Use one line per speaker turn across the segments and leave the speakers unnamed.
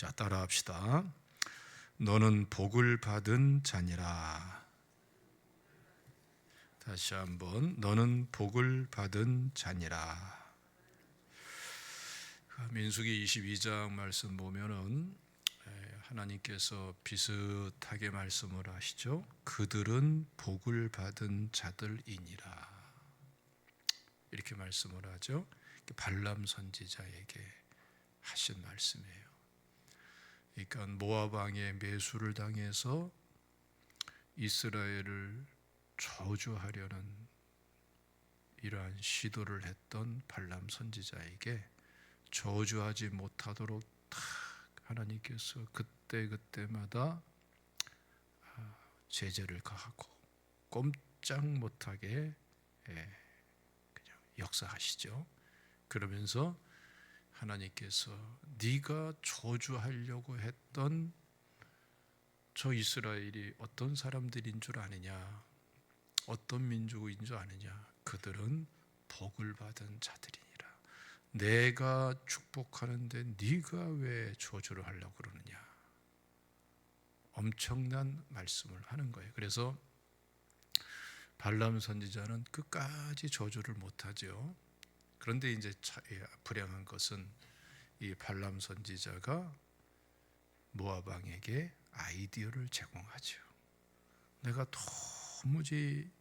자, 따라합시다. 너는 복을 받은 자니라. 다시 한번, 너는 복을 받은 자니라. 민수기 22장 말씀 보면은 하나님께서 비슷하게 말씀을 하시죠. 그들은 복을 받은 자들이니라. 이렇게 말씀을 하죠. 발람 선지자에게 하신 말씀이에요. 그러니까 모압 왕의 매수를 당해서 이스라엘을 저주하려는 이러한 시도를 했던 발람 선지자에게 저주하지 못하도록 하나님께서 그때마다 제재를 가하고 꼼짝 못하게 그냥 역사하시죠. 그러면서 하나님께서 네가 저주하려고 했던 저 이스라엘이 어떤 사람들인 줄 아느냐, 어떤 민족인 줄 아느냐, 그들은 복을 받은 자들이니라. 내가 축복하는데 네가 왜 저주를 하려고 그러느냐. 엄청난 말씀을 하는 거예요. 그래서 발람 선지자는 끝까지 저주를 못하죠. 그런데 이제 불행한 것은 이 발람 선지자가 모압 왕에게 아이디어를 제공하죠. 내가 도무지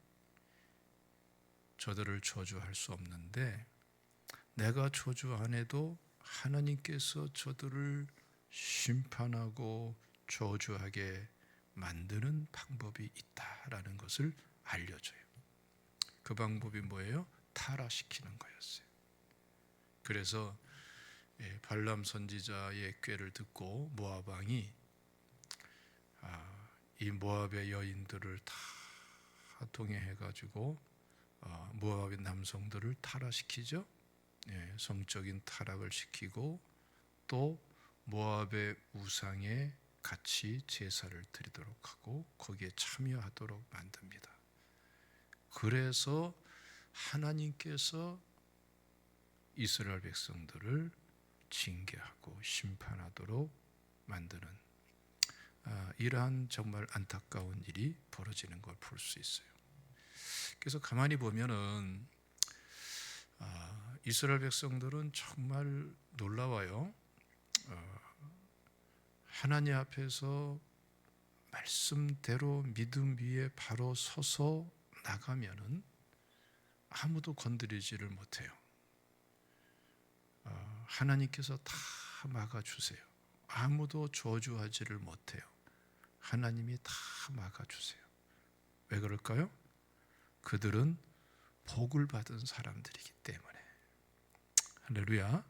저들을 저주할 수 없는데 내가 저주 안 해도 하나님께서 저들을 심판하고 저주하게 만드는 방법이 있다라는 것을 알려줘요. 그 방법이 뭐예요? 타락시키는 거였어요. 그래서 발람 선지자의 꾀를 듣고 모압 왕이 이 모압의 여인들을 다 동행해가지고 모압의 남성들을 타락시키죠. 성적인 타락을 시키고 또 모압의 우상에 같이 제사를 드리도록 하고 거기에 참여하도록 만듭니다. 그래서 하나님께서 이스라엘 백성들을 징계하고 심판하도록 만드는 이러한 정말 안타까운 일이 벌어지는 걸 볼 수 있어요. 그래서 가만히 보면은 이스라엘 백성들은 정말 놀라워요. 하나님 앞에서 말씀대로 믿음 위에 바로 서서 나가면은 아무도 건드리지를 못해요. 하나님께서 다 막아주세요. 아무도 저주하지를 못해요. 하나님이 다 막아주세요. 왜 그럴까요? 그들은 복을 받은 사람들이기 때문에. 할렐루야.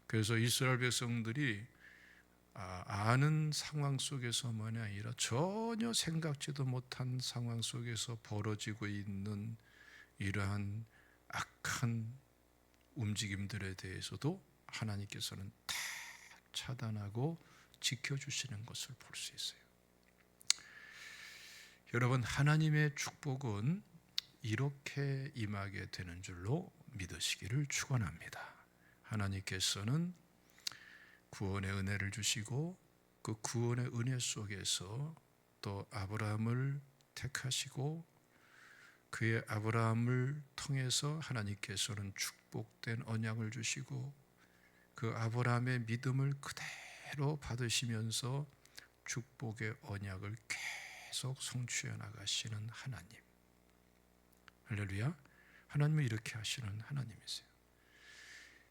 그래서 이스라엘 백성들이 아는 상황 속에서만이 아니라 전혀 생각지도 못한 상황 속에서 벌어지고 있는 이러한 악한 움직임들에 대해서도 하나님께서는 다 차단하고 지켜주시는 것을 볼 수 있어요. 여러분, 하나님의 축복은 이렇게 임하게 되는 줄로 믿으시기를 축원합니다. 하나님께서는 구원의 은혜를 주시고 그 구원의 은혜 속에서 또 아브라함을 택하시고 그의 아브라함을 통해서 하나님께서는 축복된 언약을 주시고 그 아브라함의 믿음을 그대로 받으시면서 축복의 언약을 계속 성취해 나가시는 하나님. 할렐루야. 하나님은 이렇게 하시는 하나님이세요.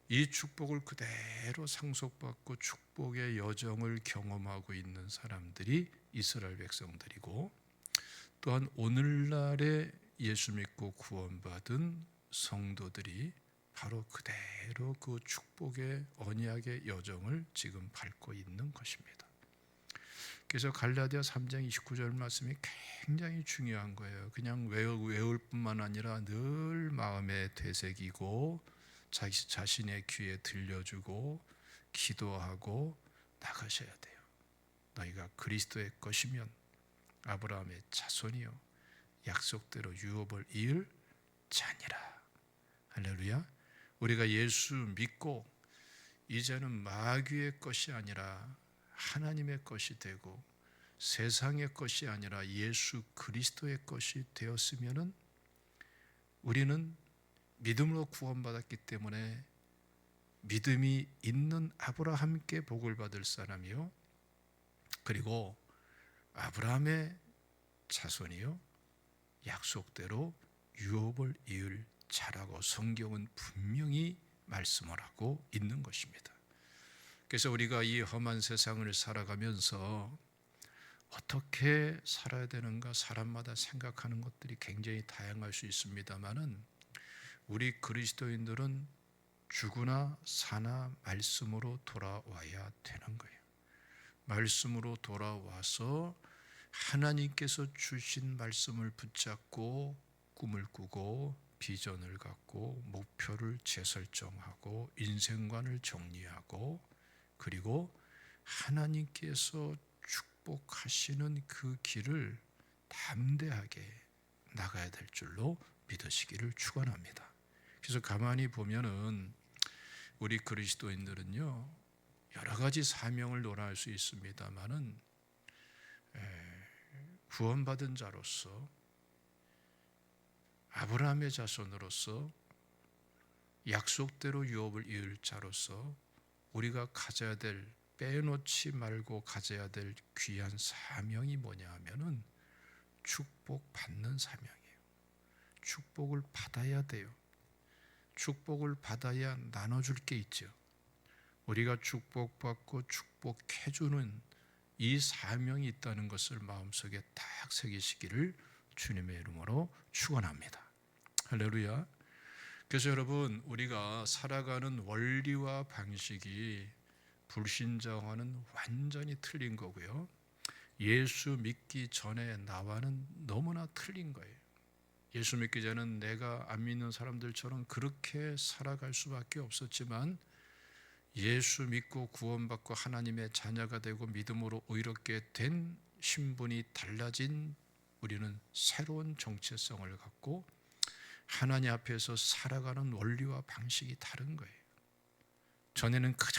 이 축복을 그대로 상속받고 축복의 여정을 경험하고 있는 사람들이 이스라엘 백성들이고 또한 오늘날에 예수 믿고 구원받은 성도들이 바로 그대로 그 축복의 언약의 여정을 지금 밟고 있는 것입니다. 그래서 갈라디아 3장 29절 말씀이 굉장히 중요한 거예요. 그냥 외울 뿐만 아니라 늘 마음에 되새기고 자신의 귀에 들려주고 기도하고 나가셔야 돼요. 너희가 그리스도의 것이면 아브라함의 자손이요 약속대로 유업을 이을 자니라. 할렐루야. 우리가 예수 믿고 이제는 마귀의 것이 아니라 하나님의 것이 되고 세상의 것이 아니라 예수 그리스도의 것이 되었으면은 우리는 믿음으로 구원받았기 때문에 믿음이 있는 아브라함께 복을 받을 사람이요, 그리고 아브라함의 자손이요 약속대로 유업을 이을 자라고 성경은 분명히 말씀을 하고 있는 것입니다. 그래서 우리가 이 험한 세상을 살아가면서 어떻게 살아야 되는가 사람마다 생각하는 것들이 굉장히 다양할 수 있습니다만은 우리 그리스도인들은 죽으나 사나 말씀으로 돌아와야 되는 거예요. 말씀으로 돌아와서 하나님께서 주신 말씀을 붙잡고 꿈을 꾸고 비전을 갖고 목표를 재설정하고 인생관을 정리하고 그리고 하나님께서 축복하시는 그 길을 담대하게 나가야 될 줄로 믿으시기를 축원합니다. 그래서 가만히 보면은 우리 그리스도인들은요 여러 가지 사명을 논할 수 있습니다만은 구원받은 자로서 아브라함의 자손으로서 약속대로 유업을 이을 자로서 우리가 가져야 될 빼놓지 말고 가져야 될 귀한 사명이 뭐냐 하면은 축복받는 사명이에요. 축복을 받아야 돼요. 축복을 받아야 나눠줄 게 있죠. 우리가 축복받고 축복해주는 이 사명이 있다는 것을 마음속에 딱 새기시기를 주님의 이름으로 축원합니다. 할렐루야. 그래서 여러분 우리가 살아가는 원리와 방식이 불신자와는 완전히 틀린 거고요. 예수 믿기 전에 나와는 너무나 틀린 거예요. 예수 믿기 전에는 내가 안 믿는 사람들처럼 그렇게 살아갈 수밖에 없었지만 예수 믿고 구원받고 하나님의 자녀가 되고 믿음으로 의롭게 된 신분이 달라진 우리는 새로운 정체성을 갖고 하나님 앞에서 살아가는 원리와 방식이 다른 거예요. 전에는 그냥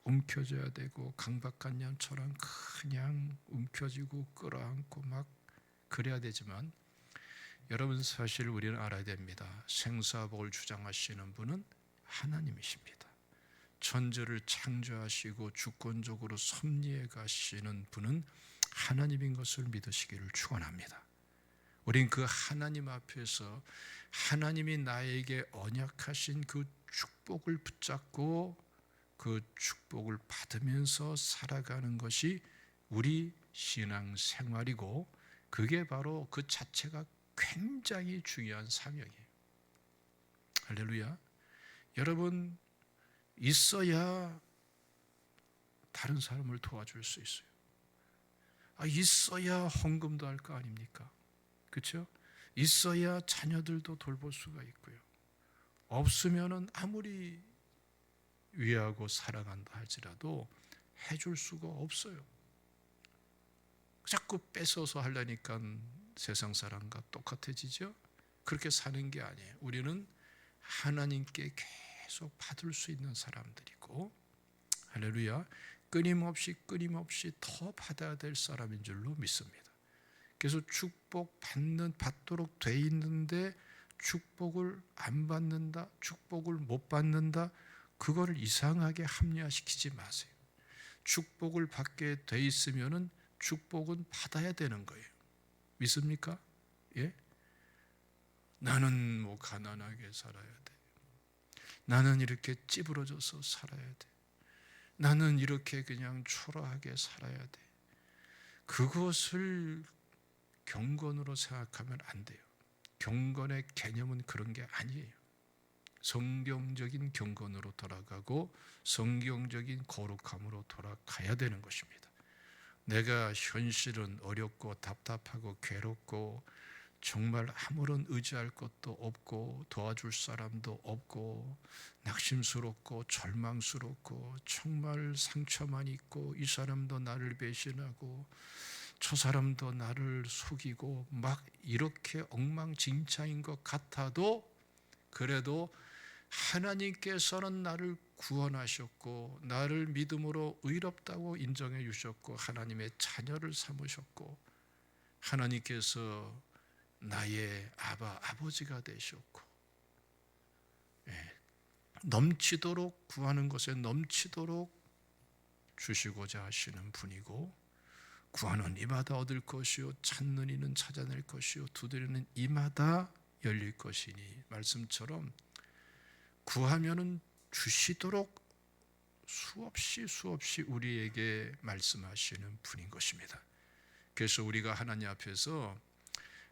움켜져야 되고 강박한 양처럼 그냥 움켜쥐고 끌어안고 막 그래야 되지만 여러분 사실 우리는 알아야 됩니다. 생사복을 주장하시는 분은 하나님이십니다. 천지를 창조하시고 주권적으로 섭리해 가시는 분은 하나님인 것을 믿으시기를 축원합니다. 우린 그 하나님 앞에서 하나님이 나에게 언약하신 그 축복을 붙잡고 그 축복을 받으면서 살아가는 것이 우리 신앙 생활이고 그게 바로 그 자체가 굉장히 중요한 사명이에요. 할렐루야. 여러분 있어야 다른 사람을 도와줄 수 있어요. 있어야 헌금도 할 거 아닙니까? 그렇죠? 있어야 자녀들도 돌볼 수가 있고요. 없으면은 아무리 위하고 사랑한다 할지라도 해줄 수가 없어요. 자꾸 뺏어서 하려니까 세상 사람과 똑같아지죠? 그렇게 사는 게 아니에요. 우리는 하나님께 계속 받을 수 있는 사람들이고 할렐루야 끊임없이 더 받아야 될 사람인 줄로 믿습니다. 그래서 받도록 돼 있는데 축복을 안 받는다, 축복을 못 받는다, 그거를 이상하게 합리화시키지 마세요. 축복을 받게 돼 있으면은 축복은 받아야 되는 거예요. 믿습니까? 예? 나는 가난하게 살아야 돼. 나는 이렇게 찌부러져서 살아야 돼. 나는 이렇게 그냥 초라하게 살아야 돼. 그것을 경건으로 생각하면 안 돼요. 경건의 개념은 그런 게 아니에요. 성경적인 경건으로 돌아가고 성경적인 거룩함으로 돌아가야 되는 것입니다. 내가 현실은 어렵고 답답하고 괴롭고 정말 아무런 의지할 것도 없고 도와줄 사람도 없고 낙심스럽고 절망스럽고 정말 상처만 있고 이 사람도 나를 배신하고 저 사람도 나를 속이고 막 이렇게 엉망진창인 것 같아도 그래도 하나님께서는 나를 구원하셨고 나를 믿음으로 의롭다고 인정해 주셨고 하나님의 자녀를 삼으셨고 하나님께서 나의 아버지가 되셨고, 넘치도록 구하는 것에 넘치도록 주시고자 하시는 분이고, 구하는 이마다 얻을 것이요 찾는 이는 찾아낼 것이요 두드리는 이마다 열릴 것이니, 말씀처럼 구하면은 주시도록 수없이 우리에게 말씀하시는 분인 것입니다. 그래서 우리가 하나님 앞에서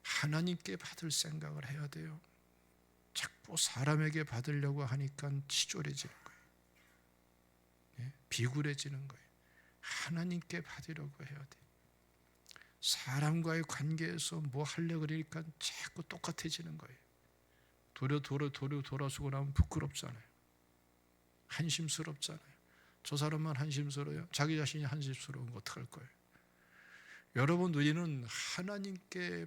하나님께 받을 생각을 해야 돼요. 자꾸 사람에게 받으려고 하니까 치졸해지는 거예요. 비굴해지는 거예요. 하나님께 받으려고 해야 돼요. 사람과의 관계에서 뭐 하려고 그러니까 자꾸 똑같아지는 거예요. 돌아서고 나면 부끄럽잖아요. 한심스럽잖아요. 저 사람만 한심스러워요. 자기 자신이 한심스러운 거 어떡할 거예요. 여러분, 우리는 하나님께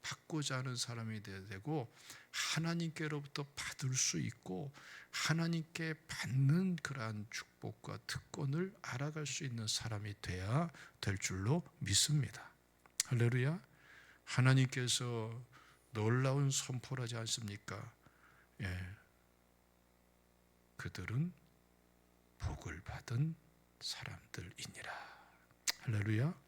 받고자 하는 사람이 되어야 되고, 하나님께로부터 받을 수 있고 하나님께 받는 그러한 축복과 특권을 알아갈 수 있는 사람이 돼야 될 줄로 믿습니다. 할렐루야. 하나님께서 놀라운 선포를 하지 않습니까? 그들은 복을 받은 사람들이니라. 할렐루야.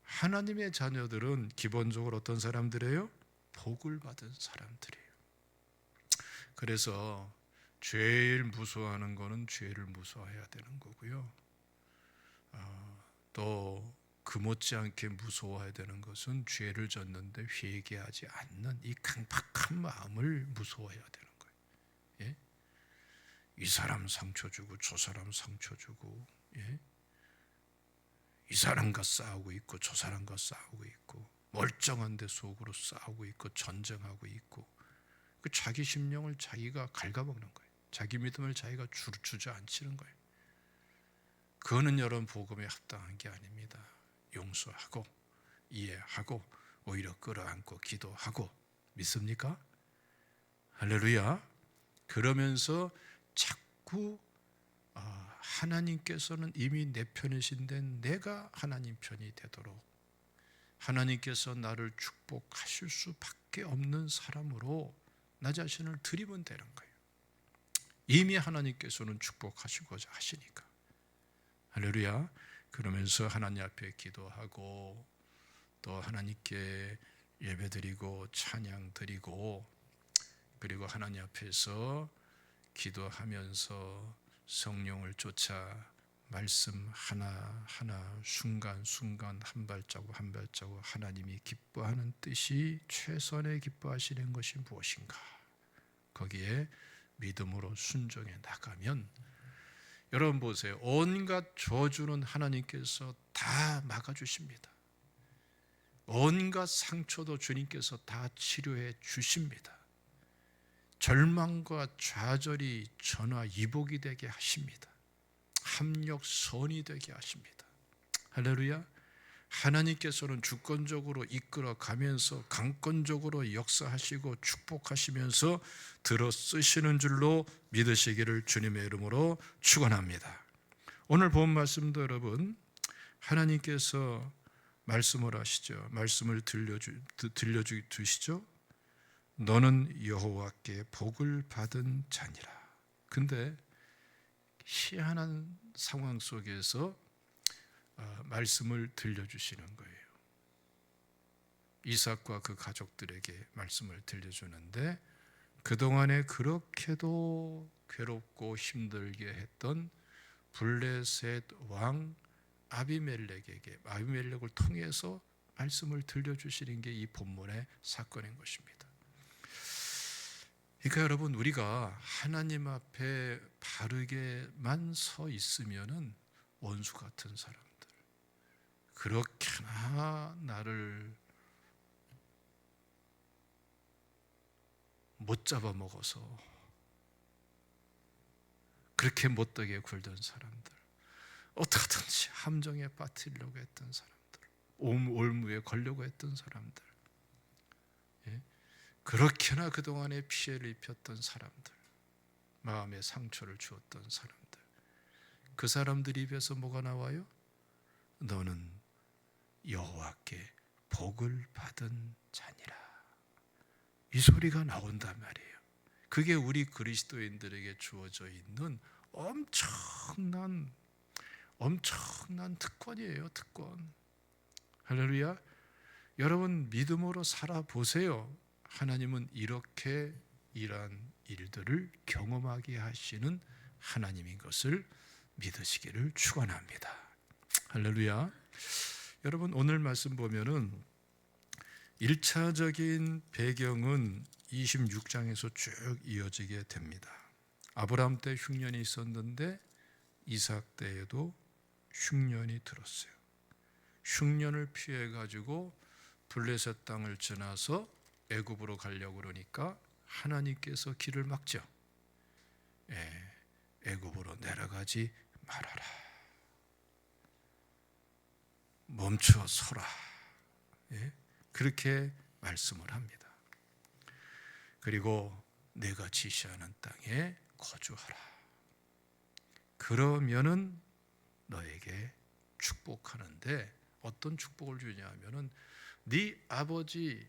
하나님의 자녀들은 기본적으로 어떤 사람들이에요? 복을 받은 사람들이에요. 그래서 제일 무서워하는 거는 죄를 무서워해야 되는 거고요. 또 그 못지않게 무서워해야 되는 것은 죄를 졌는데 회개하지 않는 이 강팍한 마음을 무서워해야 되는 거예요. 예? 이 사람 상처 주고 저 사람 상처 주고, 이 사람과 싸우고 있고 저 사람과 싸우고 있고, 멀쩡한데 속으로 싸우고 있고 전쟁하고 있고, 그 자기 심령을 자기가 갉아먹는 거예요. 자기 믿음을 자기가 주저앉히는 거예요. 그거는 여러분 복음에 합당한 게 아닙니다. 용서하고 이해하고 오히려 끌어안고 기도하고, 믿습니까? 할렐루야. 그러면서 자꾸 하나님께서는 이미 내 편이신데 내가 하나님 편이 되도록 하나님께서 나를 축복하실 수밖에 없는 사람으로 나 자신을 드리면 되는 거예요. 이미 하나님께서는 축복하시고자 하시니까. 할렐루야. 그러면서 하나님 앞에 기도하고 또 하나님께 예배드리고 찬양드리고, 그리고 하나님 앞에서 기도하면서 성령을 쫓아 말씀 하나하나 순간순간 한 발자국 한 발자국 하나님이 기뻐하는 뜻이 최선의 기뻐하시는 것이 무엇인가, 거기에 믿음으로 순종해 나가면, 여러분 보세요. 온갖 저주는 하나님께서 다 막아주십니다. 온갖 상처도 주님께서 다 치료해 주십니다. 절망과 좌절이 전화위복이 되게 하십니다. 합력선이 되게 하십니다. 할렐루야. 하나님께서는 주권적으로 이끌어가면서 강권적으로 역사하시고 축복하시면서 들어 쓰시는 줄로 믿으시기를 주님의 이름으로 축원합니다. 오늘 본 말씀도 여러분, 하나님께서 말씀을 하시죠. 말씀을 들려주시죠. 너는 여호와께 복을 받은 자니라. 근데 희한한 상황 속에서 말씀을 들려주시는 거예요. 이삭과 그 가족들에게 말씀을 들려주는데, 그동안에 그렇게도 괴롭고 힘들게 했던 블레셋 왕 아비멜렉을 통해서 말씀을 들려주시는 게 이 본문의 사건인 것입니다. 그러니까 여러분, 우리가 하나님 앞에 바르게만 서 있으면은 원수 같은 사람들, 그렇게나 나를 못 잡아먹어서 그렇게 못되게 굴던 사람들, 어떻게든지 함정에 빠뜨리려고 했던 사람들, 올무에 걸려고 했던 사람들, 그렇게나 그동안에 피해를 입혔던 사람들, 마음에 상처를 주었던 사람들, 그 사람들 입에서 뭐가 나와요? 너는 여호와께 복을 받은 자니라. 이 소리가 나온단 말이에요. 그게 우리 그리스도인들에게 주어져 있는 엄청난 특권이에요. 특권. 할렐루야. 여러분 믿음으로 살아보세요. 하나님은 이렇게 이러한 일들을 경험하게 하시는 하나님인 것을 믿으시기를 축원합니다. 할렐루야. 여러분 오늘 말씀 보면은 1차적인 배경은 26장에서 쭉 이어지게 됩니다. 아브라함 때 흉년이 있었는데 이삭 때에도 흉년이 들었어요. 흉년을 피해 가지고 블레셋 땅을 지나서 애굽으로 가려고 그러니까 하나님께서 길을 막죠. 애굽으로 내려가지 말아라. 멈춰 서라. 그렇게 말씀을 합니다. 그리고 내가 지시하는 땅에 거주하라. 그러면은 너에게 축복하는데 어떤 축복을 주냐면은 네 아버지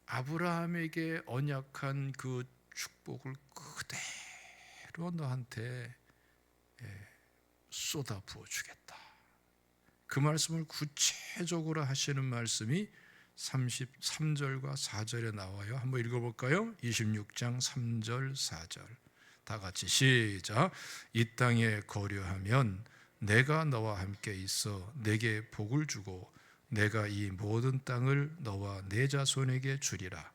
아브라함에게 언약한 그 축복을 그대로 너한테 쏟아 부어 주겠다. 그 말씀을 구체적으로 하시는 말씀이 33절과 4절에 나와요. 한번 읽어볼까요? 26장 3절 4절 다 같이 시작. 이 땅에 거류하면 내가 너와 함께 있어 내게 복을 주고 내가 이 모든 땅을 너와 내 자손에게 주리라.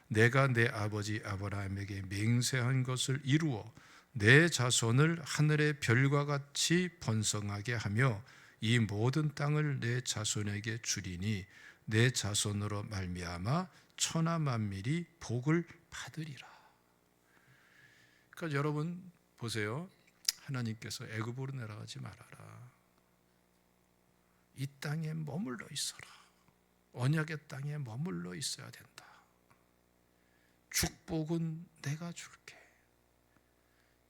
내가 내 아버지 아브라함에게 맹세한 것을 이루어 내 자손을 하늘의 별과 같이 번성하게 하며 이 모든 땅을 내 자손에게 주리니 내 자손으로 말미암아 천하 만민이 복을 받으리라. 그러니까 여러분 보세요. 하나님께서 애굽으로 내려가지 말아라. 이 땅에 머물러 있어라. 언약의 땅에 머물러 있어야 된다. 축복은 내가 줄게.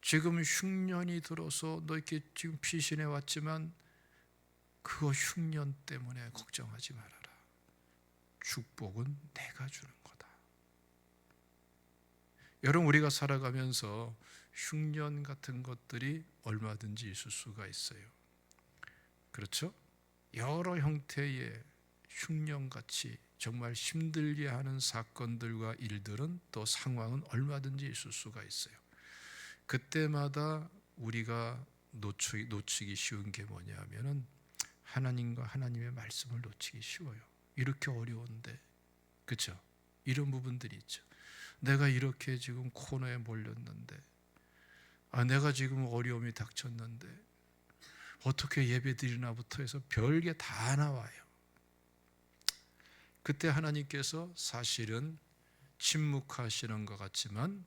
지금 흉년이 들어서 너 이렇게 지금 피신해 왔지만 그거 흉년 때문에 걱정하지 말아라. 축복은 내가 주는 거다. 여러분 우리가 살아가면서 흉년 같은 것들이 얼마든지 있을 수가 있어요. 그렇죠? 여러 형태의 흉년같이 정말 힘들게 하는 사건들과 일들은 또 상황은 얼마든지 있을 수가 있어요. 그때마다 우리가 놓치기 쉬운 게 뭐냐면은 하나님과 하나님의 말씀을 놓치기 쉬워요. 이렇게 어려운데, 그렇죠? 이런 부분들이 있죠. 내가 이렇게 지금 코너에 몰렸는데, 내가 지금 어려움이 닥쳤는데 어떻게 예배드리나부터 해서 별게 다 나와요. 그때 하나님께서 사실은 침묵하시는 것 같지만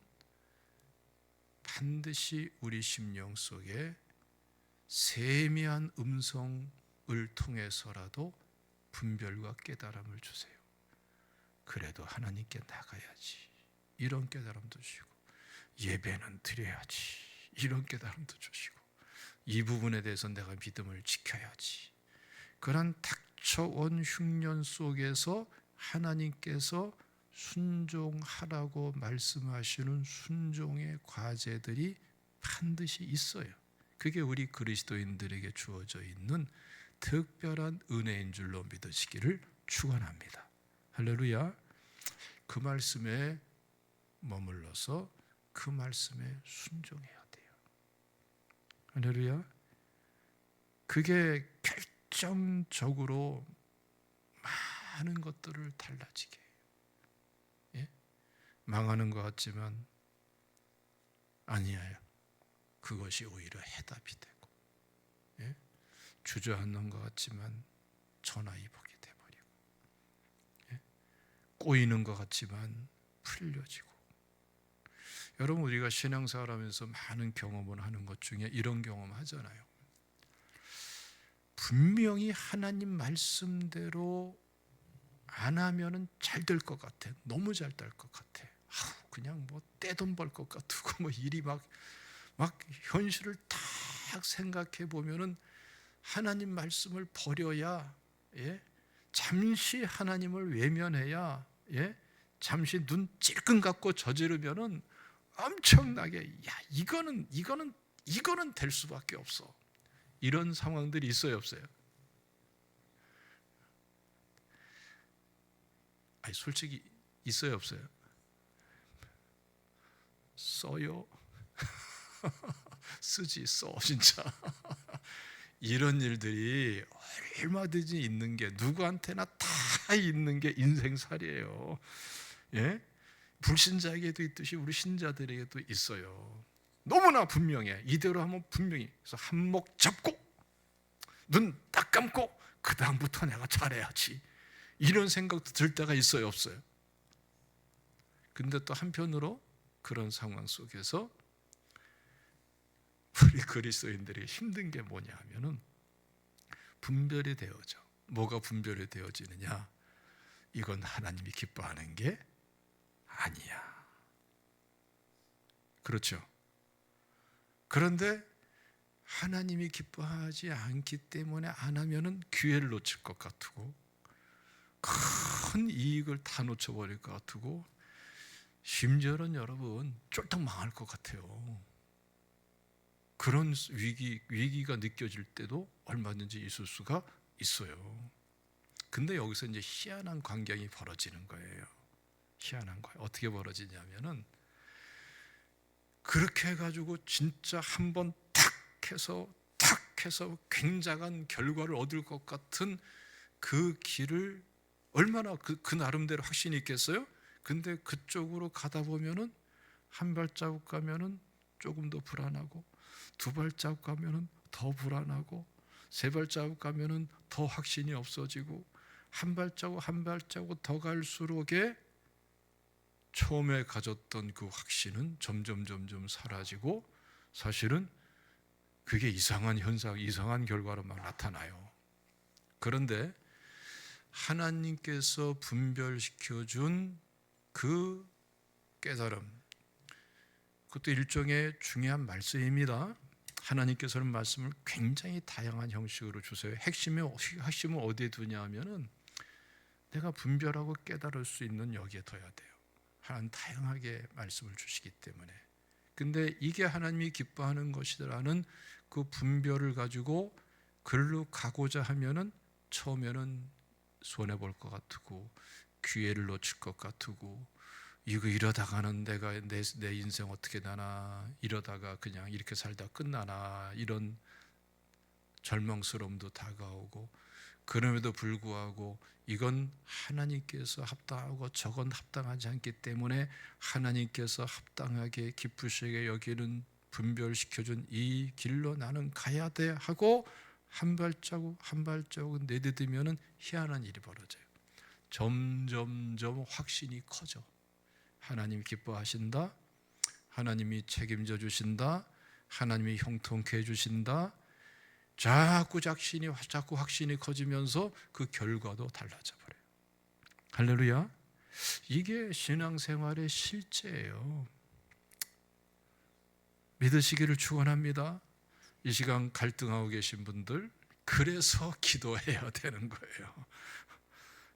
반드시 우리 심령 속에 세미한 음성을 통해서라도 분별과 깨달음을 주세요. 그래도 하나님께 나가야지. 이런 깨달음도 주시고 예배는 드려야지. 이런 깨달음도 주시고 이 부분에 대해서 내가 믿음을 지켜야지. 그런 닥쳐온 흉년 속에서 하나님께서 순종하라고 말씀하시는 순종의 과제들이 반드시 있어요. 그게 우리 그리스도인들에게 주어져 있는 특별한 은혜인 줄로 믿으시기를 축원합니다. 할렐루야. 그 말씀에 머물러서 그 말씀에 순종해야 돼요. 할렐루야. 그게 결정적으로 많은 것들을 달라지게 해요. 예? 망하는 것 같지만 아니에요. 그것이 오히려 해답이 되고, 예? 주저앉는 것 같지만 전화위복이 돼버리고, 예? 꼬이는 것 같지만 풀려지고. 여러분 우리가 신앙생활 하면서 많은 경험을 하는 것 중에 이런 경험 하잖아요. 분명히 하나님 말씀대로 안 하면은 잘 될 것 같아. 너무 잘 될 것 같아. 그냥 뭐 떼돈 벌 것 같고 뭐 일이 막 현실을 딱 생각해 보면은 하나님 말씀을 버려야, 예? 잠시 하나님을 외면해야, 예? 잠시 눈 찔끔 감고 저지르면은 엄청나게, 야, 이거는 될 수밖에 없어. 이런 상황들이 있어요, 없어요? 아니, 솔직히 있어요, 없어요? 써요? 쓰지, 써, 진짜. 이런 일들이 얼마든지 있는 게, 누구한테나 다 있는 게 인생살이에요. 예? 불신자에게도 있듯이 우리 신자들에게도 있어요. 너무나 분명해. 이대로 하면 분명히. 그래서 한몫 잡고 눈 딱 감고 그 다음부터 내가 잘해야지, 이런 생각도 들 때가 있어요, 없어요? 근데 또 한편으로 그런 상황 속에서 우리 그리스도인들이 힘든 게 뭐냐 하면은 분별이 되어져. 뭐가 분별이 되어지느냐? 이건 하나님이 기뻐하는 게 아니야. 그렇죠? 그런데 하나님이 기뻐하지 않기 때문에 안 하면은 기회를 놓칠 것 같고, 큰 이익을 다 놓쳐버릴 것 같고, 심지어는 여러분 쫄딱 망할 것 같아요. 그런 위기가 느껴질 때도 얼마든지 있을 수가 있어요. 근데 여기서 이제 희한한 광경이 벌어지는 거예요. 희한한 거예요. 어떻게 벌어지냐면은, 그렇게 해가지고 진짜 한번 탁 해서 굉장한 결과를 얻을 것 같은 그 길을 얼마나 그 나름대로 확신이 있겠어요? 근데 그쪽으로 가다 보면은 한 발자국 가면은 조금 더 불안하고, 두 발자국 가면은 더 불안하고, 세 발자국 가면은 더 확신이 없어지고, 한 발자국 더 갈수록에 처음에 가졌던 그 확신은 점점 사라지고, 사실은 그게 이상한 현상, 이상한 결과로 막 나타나요. 그런데 하나님께서 분별시켜준 그 깨달음, 그것도 일종의 중요한 말씀입니다. 하나님께서는 말씀을 굉장히 다양한 형식으로 주세요. 핵심은 어디에 두냐 하면은 내가 분별하고 깨달을 수 있는 여기에 둬야 돼요. 하나님 다양하게 말씀을 주시기 때문에. 근데 이게 하나님이 기뻐하는 것이라는 그 분별을 가지고 글로 가고자 하면은 처음에는 손해볼 것 같고, 기회를 놓칠 것 같고, 이러다가는 내가 내 인생 어떻게 나나, 이러다가 그냥 이렇게 살다 끝나나, 이런 절망스러움도 다가오고, 그럼에도 불구하고 이건 하나님께서 합당하고 저건 합당하지 않기 때문에 하나님께서 합당하게 기쁘시게 여기는 분별시켜준 이 길로 나는 가야 돼 하고 한 발자국 내디디면은 희한한 일이 벌어져요. 점점 확신이 커져. 하나님이 기뻐하신다, 하나님이 책임져 주신다, 하나님이 형통케 해주신다. 자꾸 확신이 커지면서 그 결과도 달라져 버려요. 할렐루야. 이게 신앙생활의 실제예요. 믿으시기를 축원합니다. 이 시간 갈등하고 계신 분들, 그래서 기도해야 되는 거예요.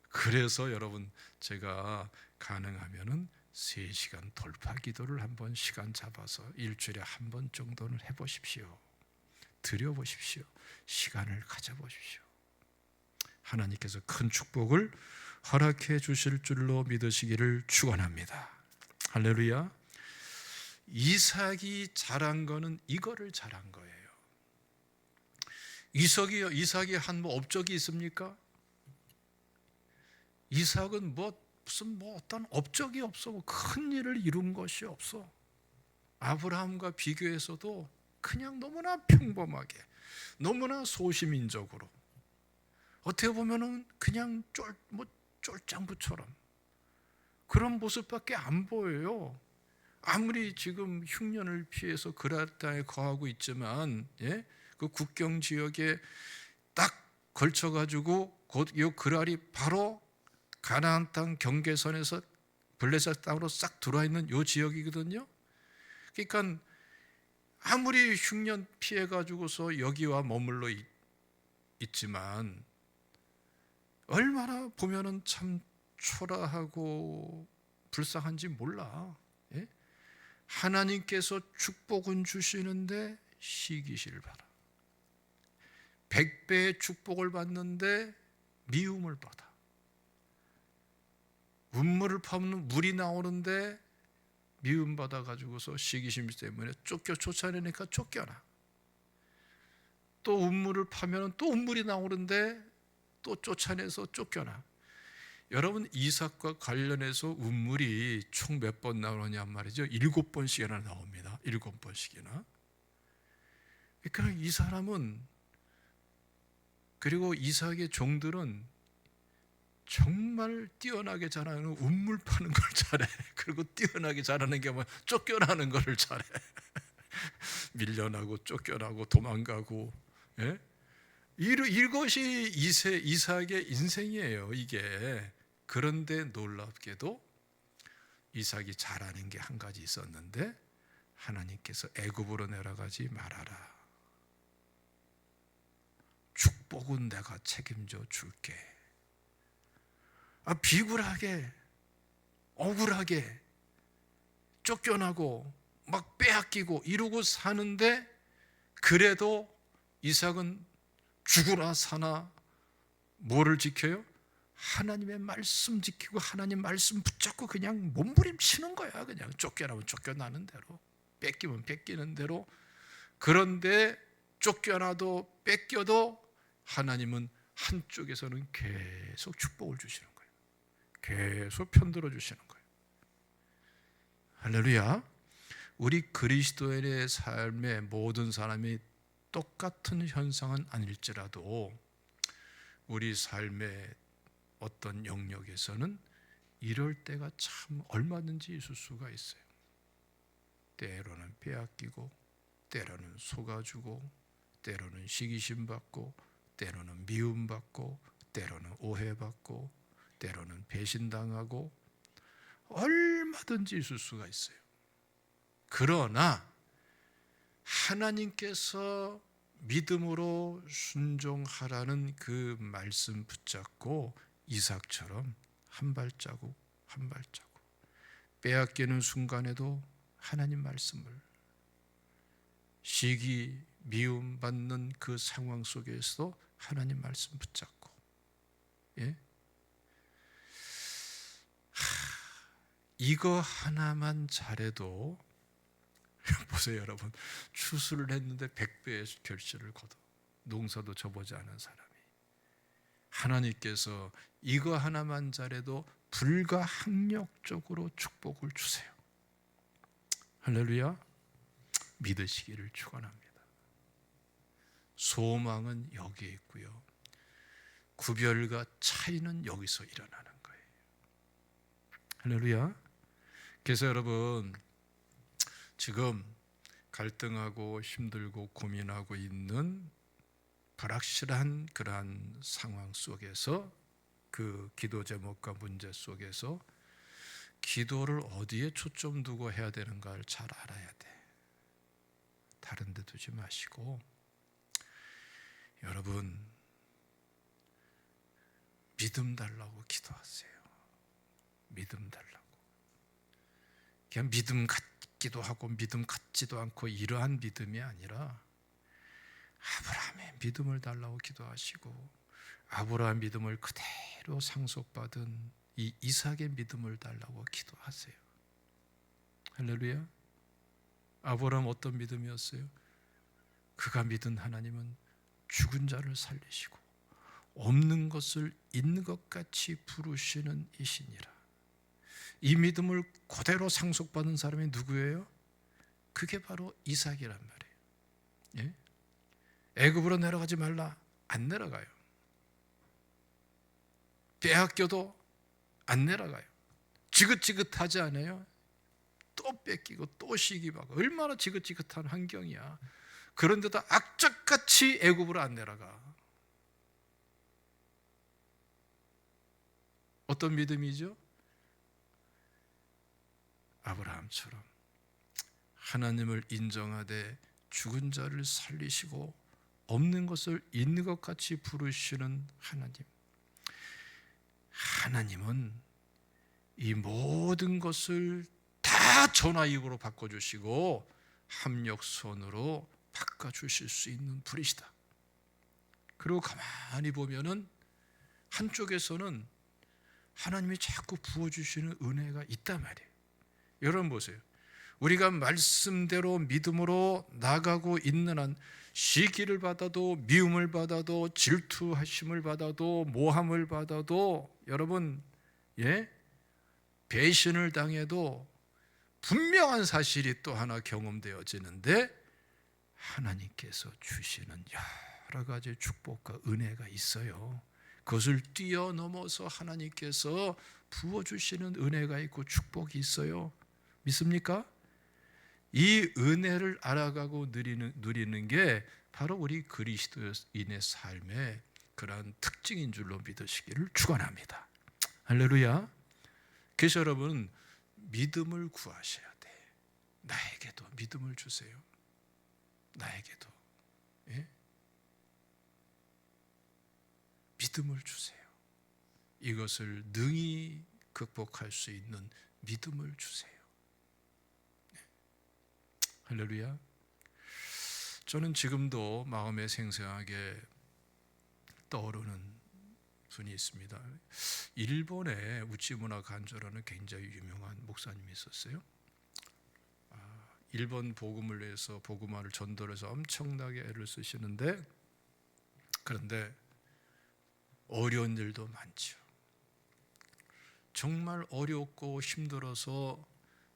그래서 여러분, 제가 가능하면은 3시간 돌파 기도를 한번 시간 잡아서 일주일에 한 번 정도는 해보십시오. 드려보십시오. 시간을 가져보십시오. 하나님께서 큰 축복을 허락해 주실 줄로 믿으시기를 축원합니다. 할렐루야. 이삭이 잘한 거는 이거를 잘한 거예요. 이삭이 한 뭐 업적이 있습니까? 이삭은 무슨 어떤 업적이 없어. 큰 일을 이룬 것이 없어. 아브라함과 비교해서도 그냥 너무나 평범하게, 너무나 소시민적으로, 어떻게 보면은 그냥 쫄장부처럼 그런 모습밖에 안 보여요. 아무리 지금 흉년을 피해서 그랄 땅에 거하고 있지만, 예? 그 국경 지역에 딱 걸쳐가지고 이 그랄이 바로 가나안 땅 경계선에서 블레셋 땅으로 싹 들어와 있는 요 지역이거든요. 그러니까 아무리 흉년 피해 가지고서 여기와 머물러 있지만 얼마나 보면은 참 초라하고 불쌍한지 몰라. 예? 하나님께서 축복은 주시는데 시기를 봐라. 100배의 축복을 받는데 미움을 받아. 운물을 파면 물이 나오는데 미움 받아 가지고서 시기심 때문에 쫓아내니까 쫓겨나. 또 운물을 파면 또 운물이 나오는데 또 쫓아내서 쫓겨나. 여러분, 이삭과 관련해서 운물이 총 몇 번 나오느냐 말이죠. 7번씩이나 나옵니다. 7번씩이나. 그러니까 이 사람은, 그리고 이삭의 종들은 정말 뛰어나게 잘하는, 운물 파는 걸 잘해. 그리고 뛰어나게 잘하는 게 뭐야? 쫓겨나는 걸 잘해. 밀려나고 쫓겨나고 도망가고. 예? 이것이 이삭의 인생이에요, 이게. 그런데 놀랍게도 이삭이 잘하는 게 한 가지 있었는데, 하나님께서 애굽으로 내려가지 말아라. 축복은 내가 책임져 줄게. 비굴하게, 억울하게, 쫓겨나고 막 빼앗기고 이러고 사는데, 그래도 이삭은 죽으나 사나 뭐를 지켜요? 하나님의 말씀 지키고 하나님 말씀 붙잡고 그냥 몸부림치는 거야. 그냥 쫓겨나면 쫓겨나는 대로, 뺏기면 뺏기는 대로. 그런데 쫓겨나도 뺏겨도 하나님은 한쪽에서는 계속 축복을 주시는 거예요. 계속 편들어 주시는 거예요. 할렐루야. 우리 그리스도인의 삶의 모든 사람이 똑같은 현상은 아닐지라도 우리 삶의 어떤 영역에서는 이럴 때가 참 얼마든지 있을 수가 있어요. 때로는 빼앗기고, 때로는 속아주고, 때로는 시기심 받고, 때로는 미움받고, 때로는 오해받고, 때로는 배신당하고, 얼마든지 있을 수가 있어요. 그러나 하나님께서 믿음으로 순종하라는 그 말씀 붙잡고 이삭처럼 한 발자국 한 발자국 빼앗기는 순간에도 하나님 말씀을, 시기 미움 받는 그 상황 속에서도 하나님 말씀 붙잡고, 예? 이거 하나만 잘해도 보세요, 여러분. 추수를 했는데 100배의 결실을 거둬. 농사도 져보지 않은 사람이. 하나님께서 이거 하나만 잘해도 불가항력적으로 축복을 주세요. 할렐루야. 믿으시기를 축원합니다. 소망은 여기에 있고요, 구별과 차이는 여기서 일어나는 거예요. 할렐루야. 그래서 여러분, 지금 갈등하고 힘들고 고민하고 있는 불확실한 그러한 상황 속에서, 그 기도 제목과 문제 속에서 기도를 어디에 초점 두고 해야 되는가를 잘 알아야 돼. 다른 데 두지 마시고, 여러분, 믿음 달라고 기도하세요. 믿음 달라고. 그냥 믿음 같기도 하고 믿음 같지도 않고 이러한 믿음이 아니라 아브라함의 믿음을 달라고 기도하시고, 아브라함 믿음을 그대로 상속받은 이 이삭의 믿음을 달라고 기도하세요. 할렐루야. 아브라함 어떤 믿음이었어요? 그가 믿은 하나님은 죽은 자를 살리시고 없는 것을 있는 것 같이 부르시는 이시니라. 이 믿음을 그대로 상속받은 사람이 누구예요? 그게 바로 이삭이란 말이에요. 예? 애굽으로 내려가지 말라, 안 내려가요. 빼앗겨도 안 내려가요. 지긋지긋하지 않아요? 또 뺏기고 또 시기받고, 얼마나 지긋지긋한 환경이야. 그런데도 악착같이 애굽으로 안 내려가. 어떤 믿음이죠? 아브라함처럼 하나님을 인정하되 죽은 자를 살리시고 없는 것을 있는 것 같이 부르시는 하나님. 하나님은 이 모든 것을 다 전화입으로 바꿔주시고 합력선으로 바꿔주실 수 있는 분이시다. 그리고 가만히 보면은 한쪽에서는 하나님이 자꾸 부어주시는 은혜가 있단 말이에요. 여러분 보세요. 우리가 말씀대로 믿음으로 나가고 있는 한 시기를 받아도 미움을 받아도 질투하심을 받아도 모함을 받아도 여러분 배신을 당해도 분명한 사실이 또 하나 경험되어지는데 하나님께서 주시는 여러 가지 축복과 은혜가 있어요. 그것을 뛰어넘어서 하나님께서 부어주시는 은혜가 있고 축복이 있어요. 믿습니까? 이 은혜를 알아가고 누리는 게 바로 우리 그리스도인의 삶의 그러한 특징인 줄로 믿으시기를 축원합니다. 할렐루야. 그래서 여러분 믿음을 구하셔야 돼. 나에게도 믿음을 주세요. 나에게도 믿음을 주세요. 이것을 능히 극복할 수 있는 믿음을 주세요. 할렐루야. 저는 지금도 마음에 생생하게 떠오르는 분이 있습니다. 일본에 우치무라 간조라는 굉장히 유명한 목사님이 있었어요. 일본 복음을 위해서 복음화를 전도해서 엄청나게 애를 쓰시는데 그런데 어려운 일도 많죠. 정말 어렵고 힘들어서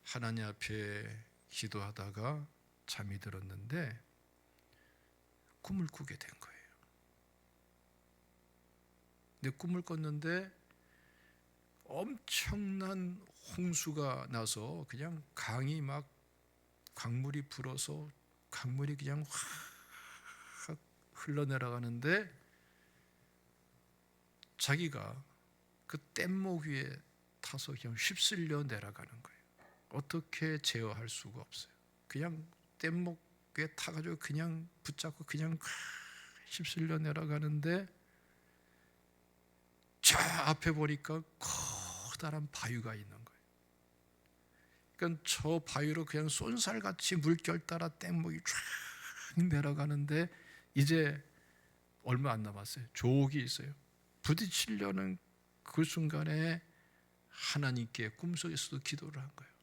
하나님 앞에 기도하다가 잠이 들었는데 꿈을 꾸게 된 거예요. 근데 꿈을 꿨는데 엄청난 홍수가 나서 그냥 강이 막 강물이 불어서 강물이 그냥 확 흘러내려가는데 자기가 그 뗏목 위에 타서 그냥 휩쓸려 내려가는 거예요. 어떻게 제어할 수가 없어요. 그냥 뗏목에 타가지고 그냥 붙잡고 그냥 휩쓸려 내려가는데 저 앞에 보니까 커다란 바위가 있는 거예요. 그러니까 저 바위로 그냥 쏜살같이 물결 따라 뗏목이 쫙 내려가는데 이제 얼마 안 남았어요. 조옥이 있어요. 부딪히려는 그 순간에 하나님께 꿈속에서도 기도를 한 거예요.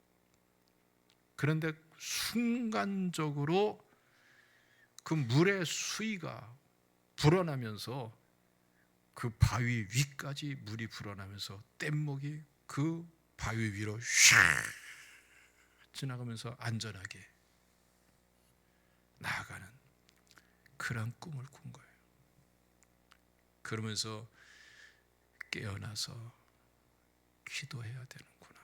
그런데 순간적으로 그 물의 수위가 불어나면서 그 바위 위까지 물이 불어나면서 뗏목이 그 바위 위로 샥 지나가면서 안전하게 나아가는 그런 꿈을 꾼 거예요. 그러면서 깨어나서 기도해야 되는구나.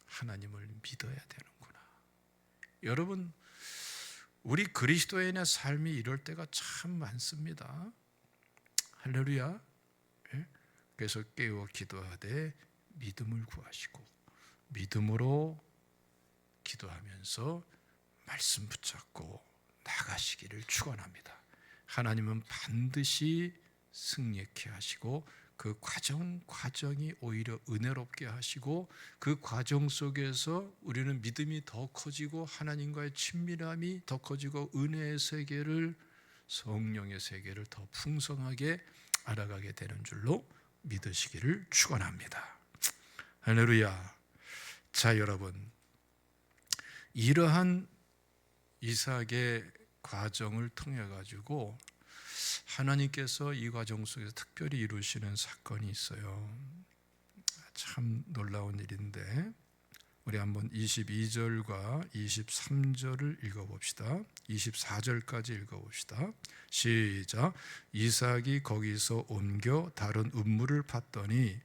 하나님을 믿어야 되는구나. 여러분, 우리 그리스도인의 삶이 이럴 때가 참 많습니다. 할렐루야. 그래서 깨어 기도하되 믿음을 구하시고 믿음으로 기도하면서 말씀 붙잡고 나가시기를 축원합니다. 하나님은 반드시 승리케 하시고 그 과정이 오히려 은혜롭게 하시고 그 과정 속에서 우리는 믿음이 더 커지고 하나님과의 친밀함이 더 커지고 은혜의 세계를 성령의 세계를 더 풍성하게 알아가게 되는 줄로 믿으시기를 축원합니다. 할렐루야. 자, 여러분, 이러한 이삭의 과정을 통해 가지고 하나님께서 이 과정 속에서 특별히 이루시는 사건이 있어요. 참 놀라운 일인데 우리 한번 22절과 23절을 읽어봅시다. 24절까지 읽어봅시다. 시작. 이삭이 거기서 옮겨 다른 음물을 팠더니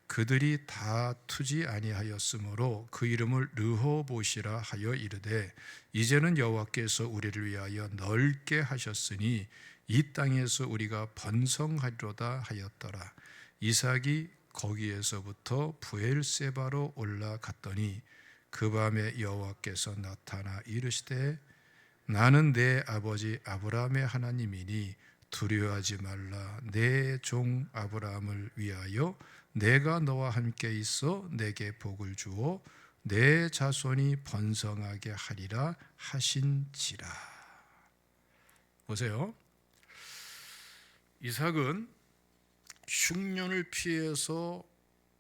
그들이 다투지 아니하였으므로 그 이름을 르호봇이라 하여 이르되 이제는 여호와께서 우리를 위하여 넓게 하셨으니 이 땅에서 우리가 번성하리로다 하였더라. 이삭이 거기에서부터 브엘세바로 올라갔더니 그 밤에 여호와께서 나타나 이르시되 나는 내 아버지 아브라함의 하나님이니 두려워하지 말라. 내 종 아브라함을 위하여 내가 너와 함께 있어 내게 복을 주어 내 자손이 번성하게 하리라 하신지라. 보세요. 이삭은 흉년을 피해서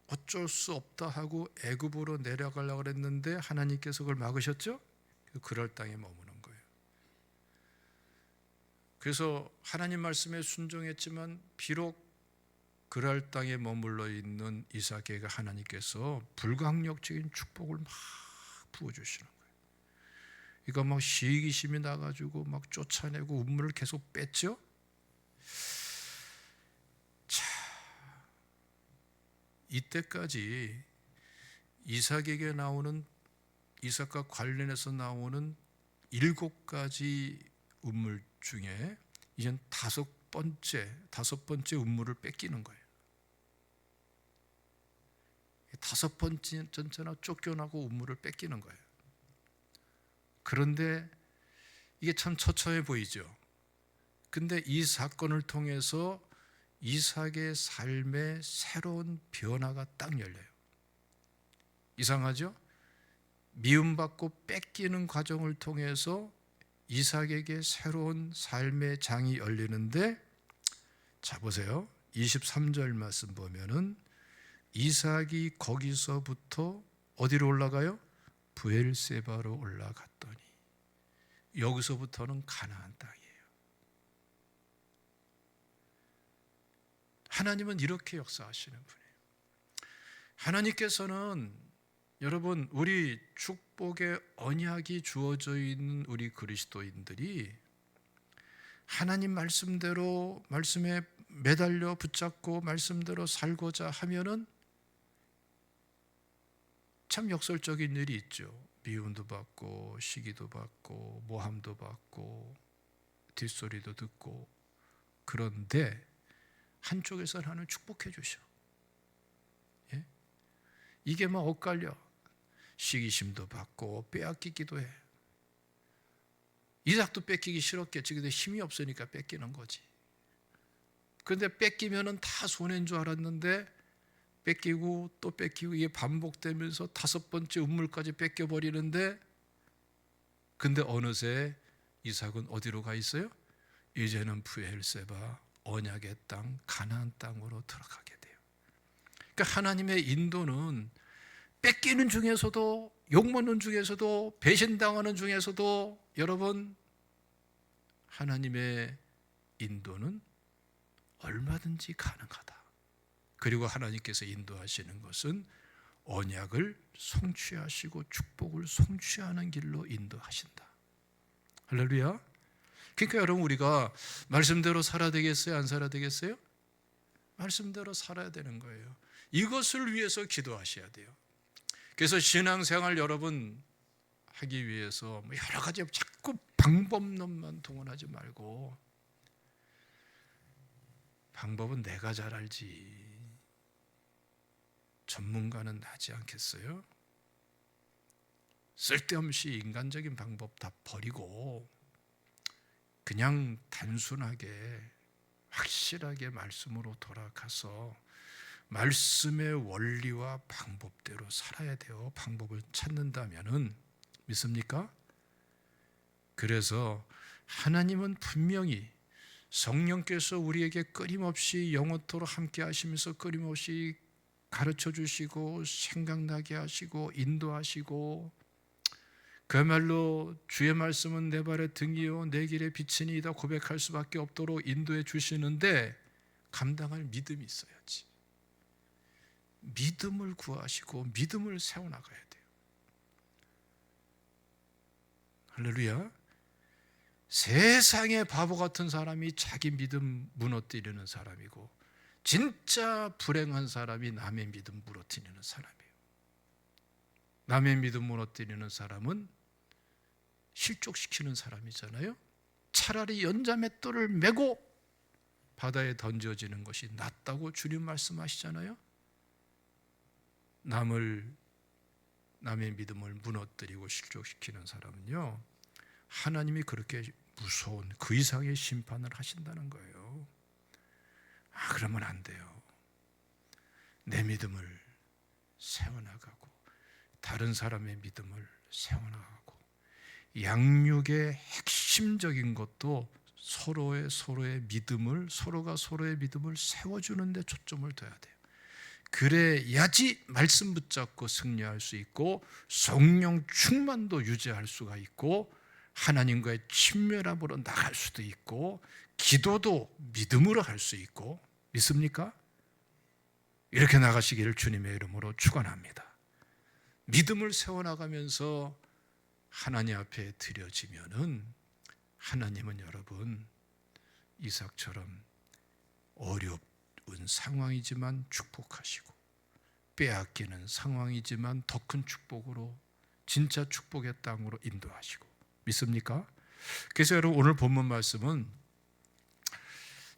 어쩔 수 없다 하고 애굽으로 내려가려고 했는데 하나님께서 그걸 막으셨죠? 그럴 땅에 머무는 거예요. 그래서 하나님 말씀에 순종했지만 비록 그랄 땅에 머물러 있는 이삭에게 하나님께서 불강력적인 축복을 막 부어주시는 거예요. 이거 막 시기심이 나가지고 막 쫓아내고 우물을 계속 뺐죠? 자, 이때까지 이삭에게 나오는, 이삭과 관련해서 나오는 7가지 우물 중에 이젠 다섯 번째 우물을 뺏기는 거예요. 5번째나 쫓겨나고 우물을 뺏기는 거예요. 그런데 이게 참 처참해 보이죠. 근데 이 사건을 통해서 이삭의 삶의 새로운 변화가 딱 열려요. 이상하죠? 미움받고 뺏기는 과정을 통해서 이삭에게 새로운 삶의 장이 열리는데, 자 보세요. 23절 말씀 보면은 이삭이 거기서부터 어디로 올라가요? 브엘세바로 올라갔더니, 여기서부터는 가나안 땅이에요. 하나님은 이렇게 역사하시는 분이에요. 하나님께서는 여러분, 우리 축복의 언약이 주어져 있는 우리 그리스도인들이 하나님 말씀대로, 말씀에 매달려 붙잡고 말씀대로 살고자 하면은 참 역설적인 일이 있죠. 미움도 받고 시기도 받고 모함도 받고 뒷소리도 듣고. 그런데 한쪽에서는 하나님 축복해 주셔. 예? 이게 막 엇갈려. 시기심도 받고 빼앗기기도 해. 이삭도 뺏기기 싫었겠지. 근데 힘이 없으니까 뺏기는 거지. 그런데 뺏기면은 다 손해인 줄 알았는데 뺏기고 또 뺏기고, 이게 반복되면서 5번째 우물까지 뺏겨버리는데, 근데 어느새 이삭은 어디로 가 있어요? 이제는 브엘세바, 언약의 땅, 가나안 땅으로 들어가게 돼요. 그러니까 하나님의 인도는 뺏기는 중에서도, 욕먹는 중에서도, 배신당하는 중에서도, 여러분, 하나님의 인도는 얼마든지 가능하다. 그리고 하나님께서 인도하시는 것은 언약을 성취하시고 축복을 성취하는 길로 인도하신다. 할렐루야. 그러니까 여러분, 우리가 말씀대로 살아야 되겠어요? 안 살아야 되겠어요? 말씀대로 살아야 되는 거예요. 이것을 위해서 기도하셔야 돼요. 그래서 신앙생활 여러분 하기 위해서 여러 가지 자꾸 방법론만 동원하지 말고, 방법은 내가 잘 알지, 전문가는 나지 않겠어요? 쓸데없이 인간적인 방법 다 버리고 그냥 단순하게 확실하게 말씀으로 돌아가서 말씀의 원리와 방법대로 살아야 돼요. 방법을 찾는다면은. 믿습니까? 그래서 하나님은 분명히 성령께서 우리에게 끊임없이 영원토록 함께 하시면서 끊임없이 가르쳐 주시고 생각나게 하시고 인도하시고, 그야말로 주의 말씀은 내 발의 등이요 내 길의 빛이니이다 고백할 수밖에 없도록 인도해 주시는데, 감당할 믿음이 있어야지. 믿음을 구하시고 믿음을 세워나가야 돼요. 할렐루야. 세상의 바보 같은 사람이 자기 믿음 무너뜨리는 사람이고, 진짜 불행한 사람이 남의 믿음 무너뜨리는 사람이에요. 남의 믿음 무너뜨리는 사람은 실족시키는 사람이잖아요. 차라리 연자맷돌을 메고 바다에 던져지는 것이 낫다고 주님 말씀하시잖아요. 남의 믿음을 무너뜨리고 실족시키는 사람은요, 하나님이 그렇게 무서운 그 이상의 심판을 하신다는 거예요. 그러면 안 돼요. 내 믿음을 세워나가고 다른 사람의 믿음을 세워나가고, 양육의 핵심적인 것도 서로의 믿음을, 서로가 서로의 믿음을 세워주는 데 초점을 둬야 돼요. 그래야지 말씀 붙잡고 승리할 수 있고, 성령 충만도 유지할 수가 있고, 하나님과의 친밀함으로 나갈 수도 있고, 기도도 믿음으로 할 수 있고. 믿습니까? 이렇게 나가시기를 주님의 이름으로 축원합니다. 믿음을 세워나가면서 하나님 앞에 드려지면은, 하나님은 여러분 이삭처럼 어려운 상황이지만 축복하시고, 빼앗기는 상황이지만 더 큰 축복으로, 진짜 축복의 땅으로 인도하시고. 믿습니까? 그래서 여러분, 오늘 본문 말씀은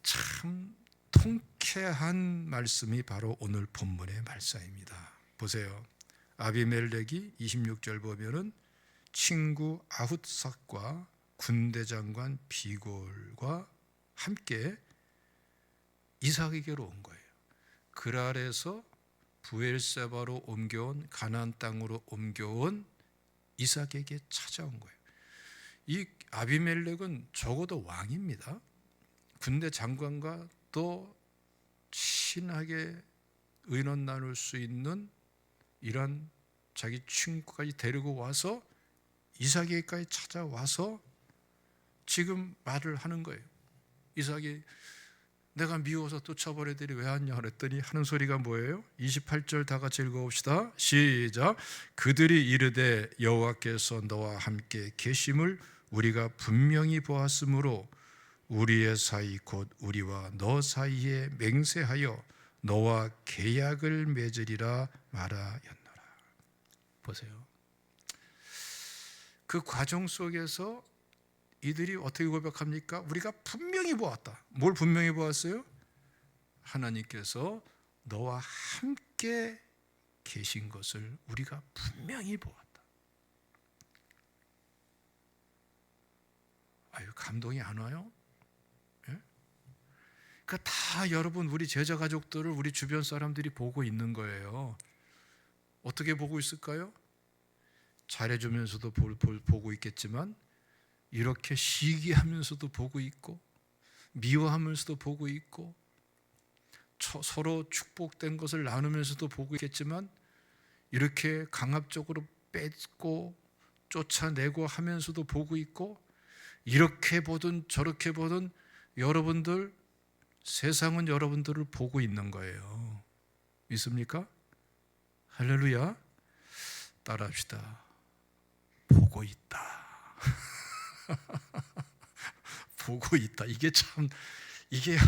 참 통쾌한 말씀이 바로 오늘 본문의 말씀입니다. 보세요. 아비멜렉이 26절 보면은 친구 아훗삭과 군대 장관 비골과 함께 이삭에게로 온 거예요. 그랄에서 부엘세바로 옮겨온, 가나안 땅으로 옮겨온 이삭에게 찾아온 거예요. 이 아비멜렉은 적어도 왕입니다. 군대 장관과 또 친하게 의논 나눌 수 있는 이런 자기 친구까지 데리고 와서 이삭에게까지 찾아와서 지금 말을 하는 거예요. 이삭이 내가 미워서 쫓아버리더니 왜 왔냐 그랬더니 하는 소리가 뭐예요? 28절 다 같이 읽어봅시다. 시작. 그들이 이르되 여호와께서 너와 함께 계심을 우리가 분명히 보았으므로 우리의 사이 곧 우리와 너 사이에 맹세하여 너와 계약을 맺으리라 말하였노라. 보세요. 그 과정 속에서 이들이 어떻게 고백합니까? 우리가 분명히 보았다. 뭘 분명히 보았어요? 하나님께서 너와 함께 계신 것을 우리가 분명히 보았다. 아유, 감동이 안 와요? 예? 그러니까 다 여러분, 우리 제자 가족들을 우리 주변 사람들이 보고 있는 거예요. 어떻게 보고 있을까요? 잘해주면서도 보고 있겠지만, 이렇게 시기하면서도 보고 있고, 미워하면서도 보고 있고, 서로 축복된 것을 나누면서도 보고 있겠지만, 이렇게 강압적으로 뺏고 쫓아내고 하면서도 보고 있고, 이렇게 보든 저렇게 보든 여러분들, 세상은 여러분들을 보고 있는 거예요. 믿습니까? 할렐루야. 따라합시다. 보고 있다. 보고 있다. 이게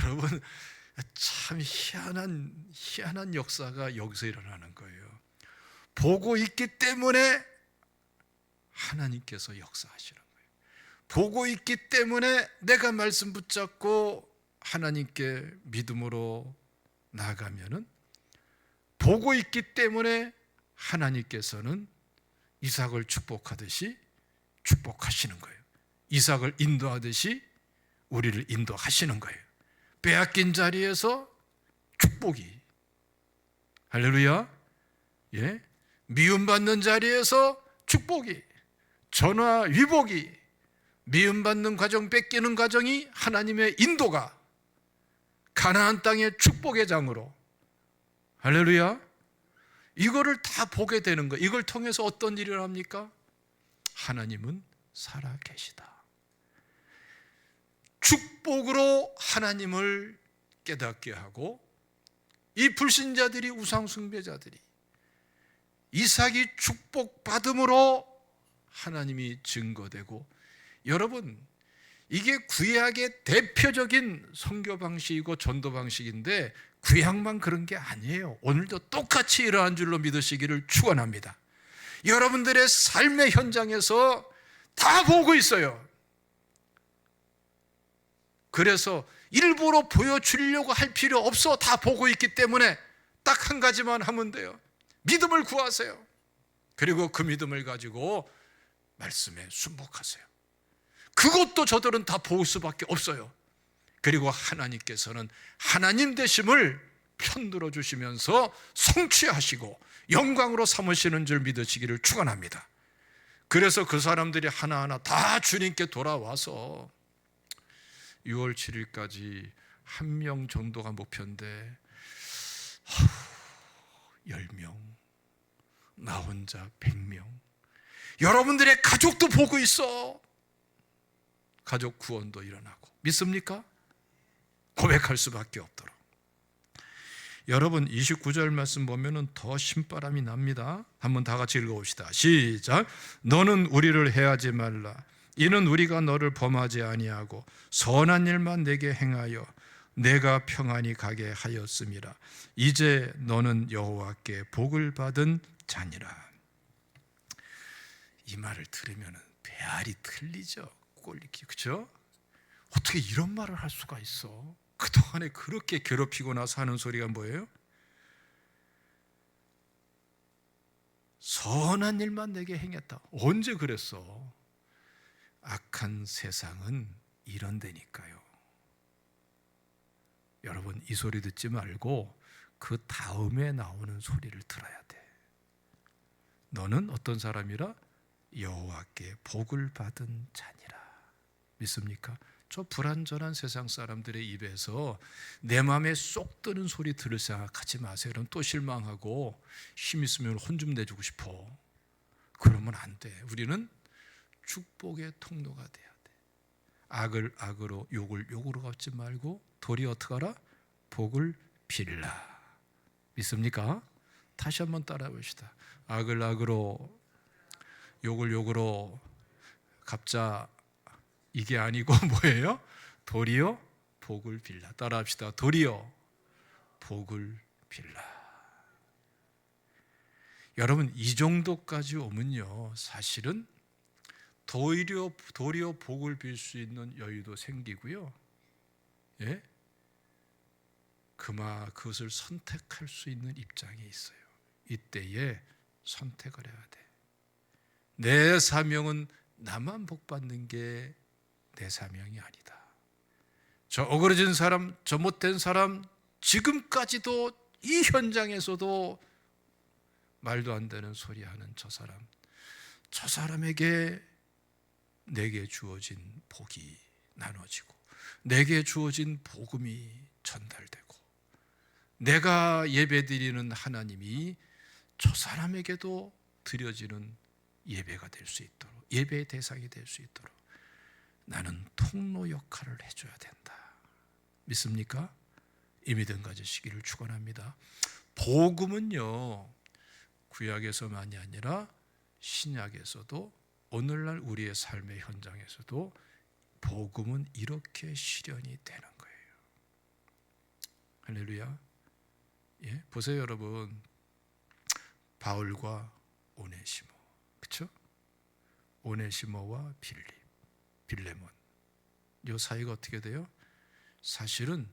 여러분 참 희한한 역사가 여기서 일어나는 거예요. 보고 있기 때문에 하나님께서 역사하시는 거예요. 보고 있기 때문에 내가 말씀 붙잡고 하나님께 믿음으로 나가면은, 보고 있기 때문에 하나님께서는 이삭을 축복하듯이 축복하시는 거예요. 이삭을 인도하듯이 우리를 인도하시는 거예요. 빼앗긴 자리에서 축복이, 할렐루야. 예, 미움받는 자리에서 축복이, 전화 위복이, 미움받는 과정, 뺏기는 과정이 하나님의 인도가 가나안 땅의 축복의 장으로, 할렐루야. 이거를 다 보게 되는 거예요. 이걸 통해서 어떤 일이 일어납니까? 하나님은 살아계시다. 축복으로 하나님을 깨닫게 하고, 이 불신자들이, 우상숭배자들이 이삭이 축복받음으로 하나님이 증거되고, 여러분, 이게 구약의 대표적인 선교 방식이고 전도 방식인데, 구약만 그런 게 아니에요. 오늘도 똑같이 이러한 줄로 믿으시기를 축원합니다. 여러분들의 삶의 현장에서 다 보고 있어요. 그래서 일부러 보여주려고 할 필요 없어. 다 보고 있기 때문에 딱 한 가지만 하면 돼요. 믿음을 구하세요. 그리고 그 믿음을 가지고 말씀에 순복하세요. 그것도 저들은 다 보을 수밖에 없어요. 그리고 하나님께서는 하나님 되심을 편들어 주시면서 성취하시고 영광으로 삼으시는 줄 믿으시기를 축원합니다. 그래서 그 사람들이 하나하나 다 주님께 돌아와서 6월 7일까지 1명 정도가 목표인데 10명, 나 혼자 100명, 여러분들의 가족도 보고 있어. 가족 구원도 일어나고. 믿습니까? 고백할 수밖에 없도록. 여러분 29절 말씀 보면은 더 신바람이 납니다. 한번 다 같이 읽어봅시다. 시작. 너는 우리를 해하지 말라. 이는 우리가 너를 범하지 아니하고 선한 일만 내게 행하여 내가 평안히 가게 하였음이라. 이제 너는 여호와께 복을 받은 자니라. 이 말을 들으면 배알이 틀리죠. 꼴리기, 그렇죠? 어떻게 이런 말을 할 수가 있어? 그동안에 그렇게 괴롭히고 나서 하는 소리가 뭐예요? 선한 일만 내게 행했다. 언제 그랬어? 악한 세상은 이런 데니까요. 여러분 이 소리 듣지 말고 그 다음에 나오는 소리를 들어야 돼. 너는 어떤 사람이라? 여호와께 복을 받은 자니라. 믿습니까? 저 불완전한 세상 사람들의 입에서 내 마음에 쏙 드는 소리 들을 생각하지 마세요. 그럼 또 실망하고 힘 있으면 혼 좀 내주고 싶어. 그러면 안 돼. 우리는 축복의 통로가 돼야 돼. 악을 악으로, 욕을 욕으로 갚지 말고 도리어 어떻게 하라? 복을 빌라. 믿습니까? 다시 한번 따라해 봅시다. 악을 악으로, 욕을 욕으로 갚자. 이게 아니고 뭐예요? 도리어 복을 빌라. 따라합시다. 도리어 복을 빌라. 여러분 이 정도까지 오면요, 사실은 도리어 복을 빌 수 있는 여유도 생기고요, 예? 그것을 선택할 수 있는 입장에 있어요. 이때에 선택을 해야 돼. 내 사명은 나만 복 받는 게 내 사명이 아니다. 저 어그러진 사람, 저 못된 사람, 지금까지도 이 현장에서도 말도 안 되는 소리 하는 저 사람에게 내게 주어진 복이 나눠지고 내게 주어진 복음이 전달되고 내가 예배드리는 하나님이 저 사람에게도 드려지는 예배가 될 수 있도록, 예배의 대상이 될 수 있도록 나는 통로 역할을 해줘야 된다. 믿습니까? 이 믿음 가지시기를 축원합니다. 복음은요, 구약에서만이 아니라 신약에서도 오늘날 우리의 삶의 현장에서도 복음은 이렇게 실현이 되는 거예요. 할렐루야. 예, 보세요 여러분. 바울과 오네시모, 그렇죠? 오네시모와 빌레몬, 이 사이가 어떻게 돼요? 사실은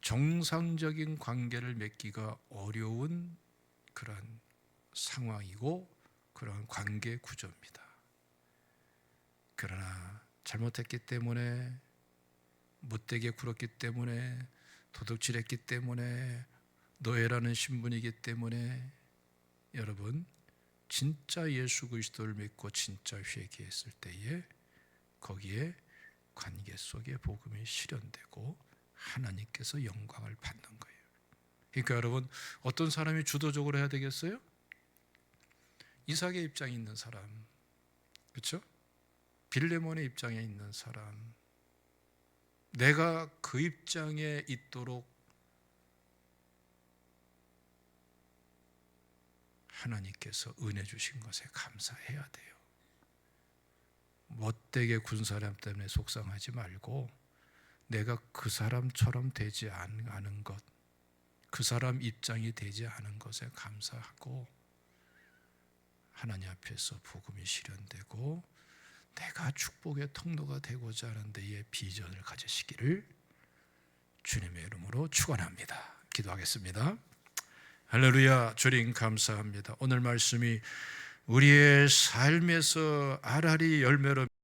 정상적인 관계를 맺기가 어려운 그런 상황이고 그런 관계 구조입니다. 그러나 잘못했기 때문에, 못되게 굴었기 때문에, 도둑질했기 때문에, 노예라는 신분이기 때문에 여러분 진짜 예수 그리스도를 믿고 진짜 회개했을 때에 거기에 관계 속에 복음이 실현되고 하나님께서 영광을 받는 거예요. 그러니까 여러분 어떤 사람이 주도적으로 해야 되겠어요? 이삭의 입장에 있는 사람, 그렇죠? 빌레몬의 입장에 있는 사람, 내가 그 입장에 있도록 하나님께서 은혜 주신 것에 감사해야 돼요. 못되게 군 사람 때문에 속상하지 말고 내가 그 사람처럼 되지 않은 것, 그 사람 입장이 되지 않은 것에 감사하고 하나님 앞에서 복음이 실현되고 내가 축복의 통로가 되고자 하는 데에 비전을 가지시기를 주님의 이름으로 축원합니다. 기도하겠습니다. 할렐루야. 주님 감사합니다. 오늘 말씀이 우리의 삶에서 알알이 열매로